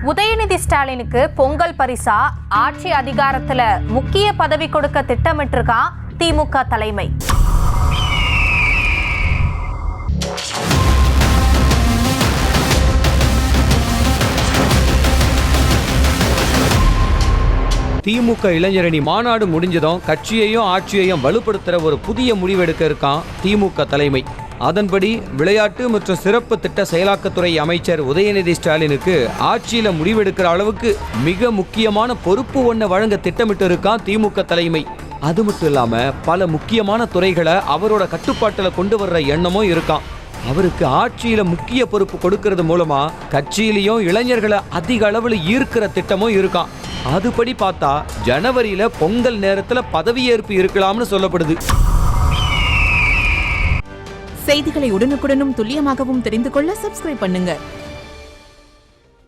உதயநிதி ஸ்டாலினுக்கு பொங்கல் பரிசா ஆட்சி அதிகாரத்துல முக்கிய பதவி கொடுக்க திட்டமிட்டிருக்கான் திமுக தலைமை. திமுக இளைஞரணி மாநாடு முடிஞ்சதும் கட்சியையும் ஆட்சியையும் வலுப்படுத்துற ஒரு புதிய முடிவெடுக்க இருக்கான் திமுக தலைமை. அதன்படி விளையாட்டு மற்றும் சிறப்பு திட்ட செயலாக்கத்துறை அமைச்சர் உதயநிதி ஸ்டாலினுக்கு ஆட்சியில முடிவெடுக்கிற அளவுக்கு மிக முக்கியமான பொறுப்பு ஒன்றை வழங்க திட்டமிட்டு இருக்கான் திமுக தலைமை. அது மட்டும் இல்லாம பல முக்கியமான துறைகளை அவரோட கட்டுப்பாட்டுல கொண்டு வர்ற எண்ணமும் இருக்கான். அவருக்கு ஆட்சியில முக்கிய பொறுப்பு கொடுக்கறது மூலமா கட்சியிலையும் இளைஞர்களை அதிக அளவில் ஈர்க்கிற திட்டமும் இருக்கான். அதுபடி பார்த்தா ஜனவரியில பொங்கல் நேரத்துல பதவியேற்பு இருக்கலாம்னு சொல்லப்படுது. செய்திகளை உடனுக்குடனும் துல்லியமாகவும் தெரிந்து கொள்ள சப்ஸ்கிரைப் பண்ணுங்க.